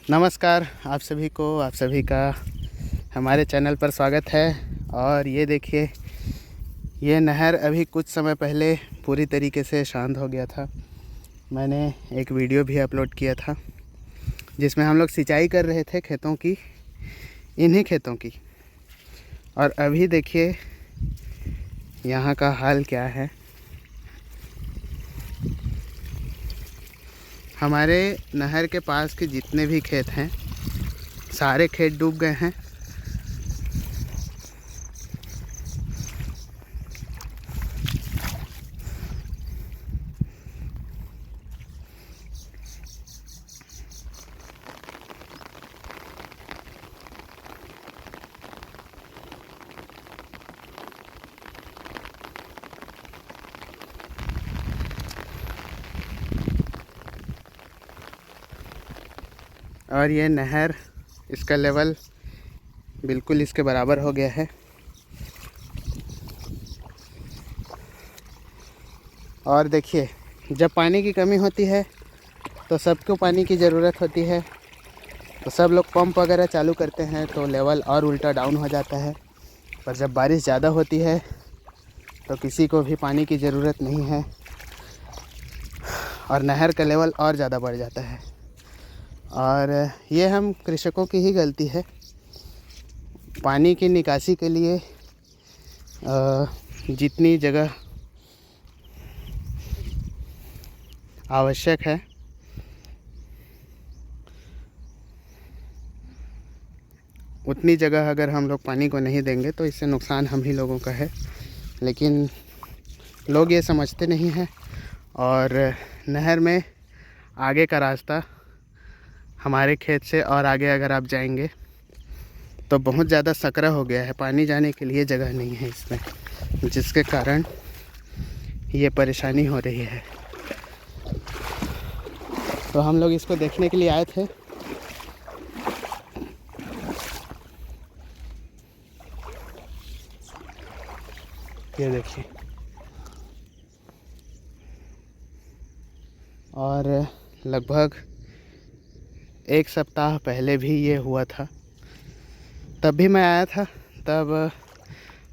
नमस्कार आप सभी का हमारे चैनल पर स्वागत है। और ये देखिए, ये नहर अभी कुछ समय पहले पूरी तरीके से शांत हो गया था। मैंने एक वीडियो भी अपलोड किया था जिसमें हम लोग सिंचाई कर रहे थे खेतों की, इन्हीं खेतों की। और अभी देखिए यहाँ का हाल क्या है। हमारे नहर के पास के जितने भी खेत हैं, सारे खेत डूब गए हैं। और ये नहर, इसका लेवल बिल्कुल इसके बराबर हो गया है। और देखिए, जब पानी की कमी होती है तो सबको पानी की ज़रूरत होती है, तो सब लोग पंप वगैरह चालू करते हैं तो लेवल और उल्टा डाउन हो जाता है। पर जब बारिश ज़्यादा होती है तो किसी को भी पानी की ज़रूरत नहीं है और नहर का लेवल और ज़्यादा बढ़ जाता है। और ये हम कृषकों की ही गलती है। पानी की निकासी के लिए जितनी जगह आवश्यक है उतनी जगह अगर हम लोग पानी को नहीं देंगे तो इससे नुकसान हम ही लोगों का है। लेकिन लोग ये समझते नहीं हैं। और नहर में आगे का रास्ता हमारे खेत से और आगे अगर आप जाएंगे तो बहुत ज़्यादा सकरा हो गया है, पानी जाने के लिए जगह नहीं है इसमें, जिसके कारण ये परेशानी हो रही है। तो हम लोग इसको देखने के लिए आए थे। ये देखिए, और लगभग एक सप्ताह पहले भी ये हुआ था। तब भी मैं आया था। तब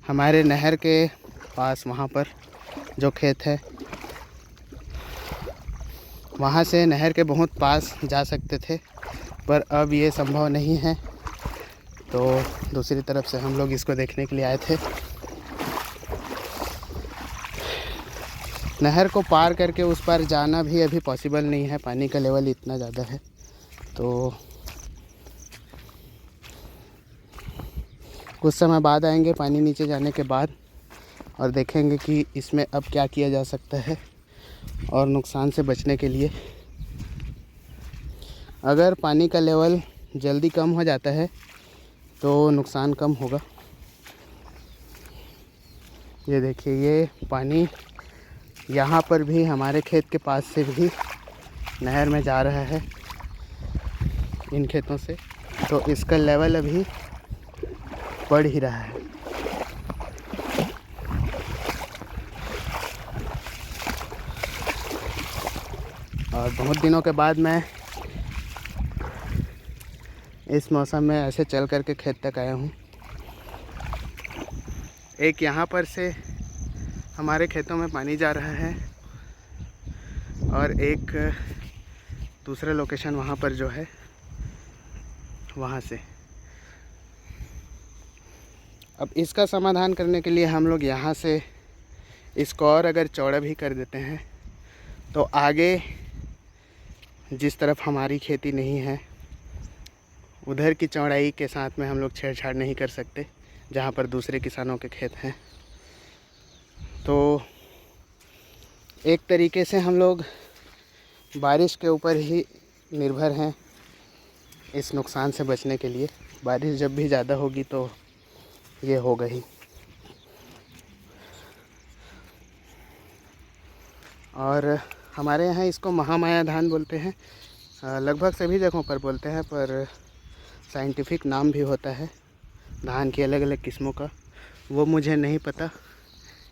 हमारे नहर के पास वहाँ पर जो खेत है, वहाँ से नहर के बहुत पास जा सकते थे, पर अब ये संभव नहीं है। तो दूसरी तरफ से हम लोग इसको देखने के लिए आए थे। नहर को पार करके उस पार जाना भी अभी पॉसिबल नहीं है, पानी का लेवल इतना ज़्यादा है। तो कुछ समय बाद आएंगे पानी नीचे जाने के बाद, और देखेंगे कि इसमें अब क्या किया जा सकता है और नुकसान से बचने के लिए। अगर पानी का लेवल जल्दी कम हो जाता है तो नुकसान कम होगा। ये देखिए, ये पानी यहाँ पर भी हमारे खेत के पास से भी नहर में जा रहा है, इन खेतों से। तो इसका लेवल अभी बढ़ ही रहा है। और बहुत दिनों के बाद मैं इस मौसम में ऐसे चल कर के खेत तक आया हूँ। एक यहाँ पर से हमारे खेतों में पानी जा रहा है और एक दूसरा लोकेशन वहाँ पर जो है, वहाँ से। अब इसका समाधान करने के लिए हम लोग यहाँ से इसको और अगर चौड़ा भी कर देते हैं तो आगे जिस तरफ हमारी खेती नहीं है उधर की चौड़ाई के साथ में हम लोग छेड़छाड़ नहीं कर सकते, जहाँ पर दूसरे किसानों के खेत हैं। तो एक तरीके से हम लोग बारिश के ऊपर ही निर्भर हैं इस नुकसान से बचने के लिए। बारिश जब भी ज़्यादा होगी तो ये होगा ही। और हमारे यहाँ इसको महामाया धान बोलते हैं। लगभग सभी जगहों पर बोलते हैं, पर साइंटिफिक नाम भी होता है धान की अलग अलग किस्मों का, वो मुझे नहीं पता।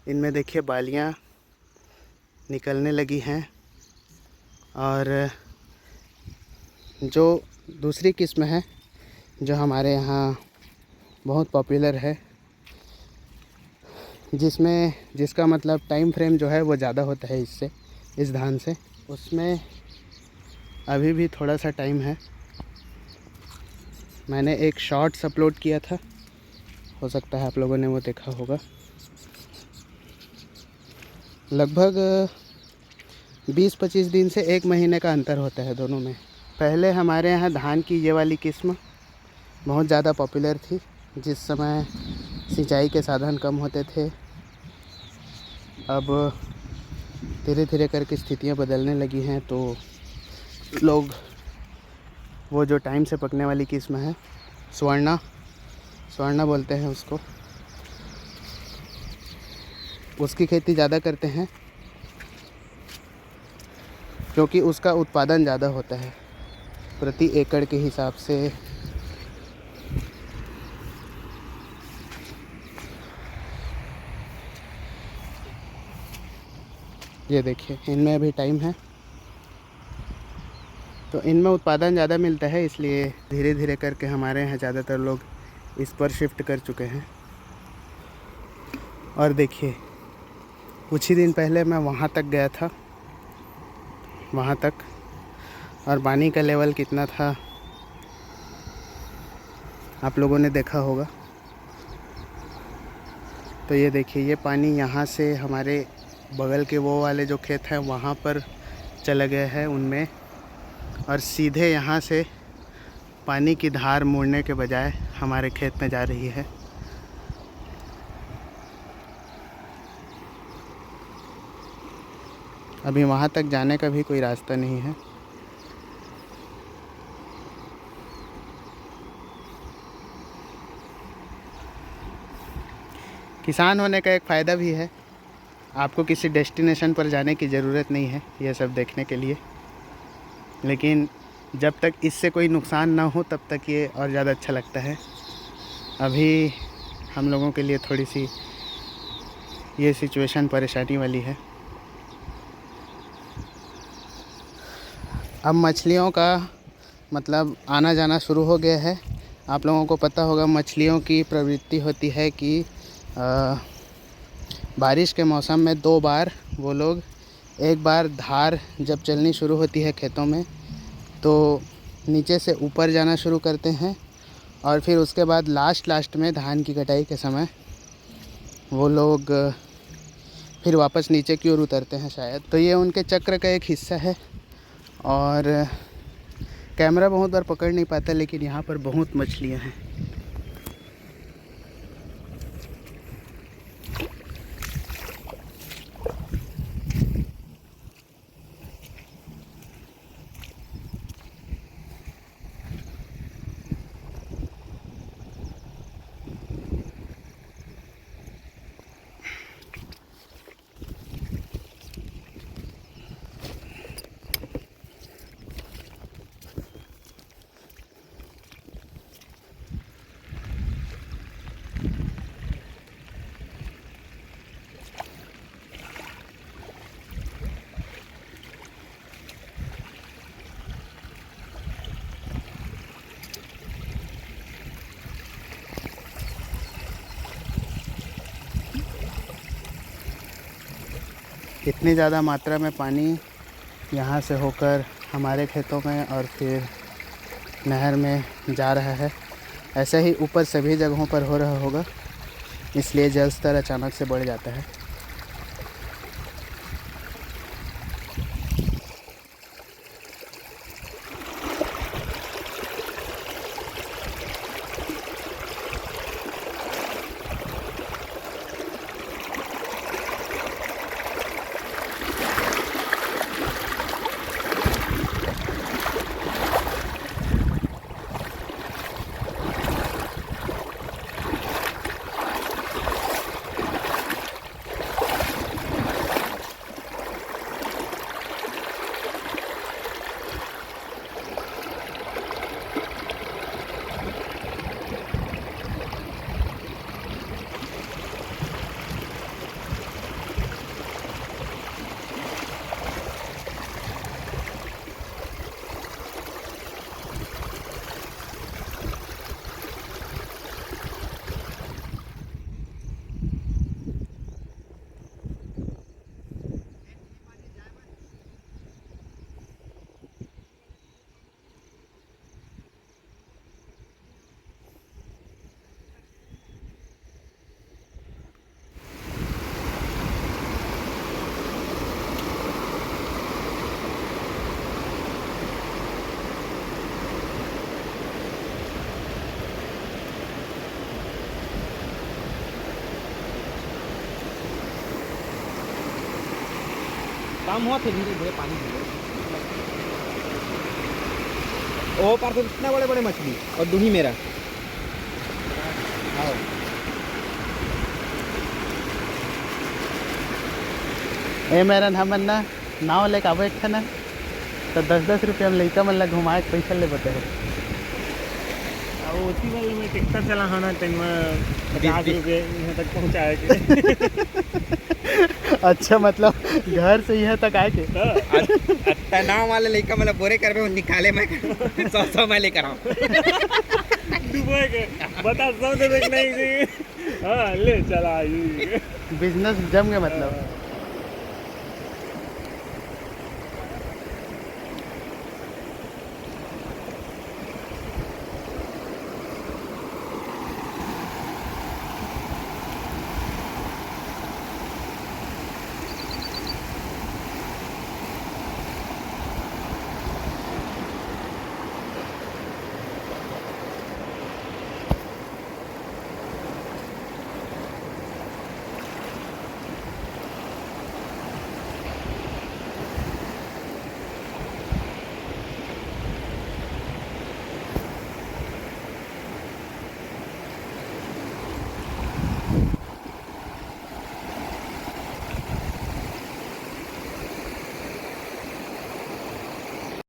इनमें देखिए बालियाँ निकलने लगी हैं और जो दूसरी किस्म है जो हमारे यहाँ बहुत पॉपुलर है, जिसका मतलब टाइम फ्रेम जो है वो ज़्यादा होता है इस धान से, उसमें अभी भी थोड़ा सा टाइम है। मैंने एक शॉर्ट्स अपलोड किया था, हो सकता है आप लोगों ने वो देखा होगा। लगभग 20-25 दिन से 1 महीने का अंतर होता है दोनों में। पहले हमारे यहाँ धान की ये वाली किस्म बहुत ज़्यादा पॉपुलर थी, जिस समय सिंचाई के साधन कम होते थे। अब धीरे धीरे करके स्थितियाँ बदलने लगी हैं, तो लोग वो जो टाइम से पकने वाली किस्म है, स्वर्णा बोलते हैं उसको, उसकी खेती ज़्यादा करते हैं, क्योंकि उसका उत्पादन ज़्यादा होता है प्रति एकड़ के हिसाब से। ये देखिए, इनमें अभी टाइम है, तो इनमें उत्पादन ज़्यादा मिलता है, इसलिए धीरे धीरे करके हमारे यहाँ ज़्यादातर लोग इस पर शिफ्ट कर चुके हैं। और देखिए, कुछ ही दिन पहले मैं वहाँ तक गया था, वहाँ तक, और पानी का लेवल कितना था आप लोगों ने देखा होगा। तो ये देखिए, ये पानी यहाँ से हमारे बगल के वो वाले जो खेत हैं वहाँ पर चला गया है उनमें, और सीधे यहाँ से पानी की धार मुड़ने के बजाय हमारे खेत में जा रही है। अभी वहाँ तक जाने का भी कोई रास्ता नहीं है। किसान होने का एक फ़ायदा भी है, आपको किसी डेस्टिनेशन पर जाने की ज़रूरत नहीं है ये सब देखने के लिए। लेकिन जब तक इससे कोई नुकसान ना हो तब तक ये और ज़्यादा अच्छा लगता है। अभी हम लोगों के लिए थोड़ी सी ये सिचुएशन परेशानी वाली है। अब मछलियों का मतलब आना जाना शुरू हो गया है। आप लोगों को पता होगा, मछलियों की प्रवृत्ति होती है कि बारिश के मौसम में 2 बार वो लोग, एक बार धार जब चलनी शुरू होती है खेतों में तो नीचे से ऊपर जाना शुरू करते हैं, और फिर उसके बाद लास्ट में धान की कटाई के समय वो लोग फिर वापस नीचे की ओर उतरते हैं शायद। तो ये उनके चक्र का एक हिस्सा है, और कैमरा बहुत बार पकड़ नहीं पाता, लेकिन यहाँ पर बहुत मछलियाँ हैं। इतनी ज़्यादा मात्रा में पानी यहाँ से होकर हमारे खेतों में और फिर नहर में जा रहा है। ऐसा ही ऊपर सभी जगहों पर हो रहा होगा, इसलिए जल स्तर अचानक से बढ़ जाता है। काम हुआ थे धीरे धीरे पानी वो पार से इतना बड़े बड़े मछली और दूही मेरा आओ ए मेरा हमन ना नाव लेके आवे एक ना तो 10-10 रुपया में लइका मन ला घुमाए के पैसा ले बते उसी वाले में टिकट चला होना टाइम में 50 रुपये यहाँ तक पहुँचाए के अच्छा मतलब घर से यहाँ तक आए के नाव वाले लड़का मतलब बोरे करबे निकाले मैं 100 मैं लेकर आऊँ डूबे के बता 100 दे नहीं हाँ ले चला बिजनेस जम गया मतलब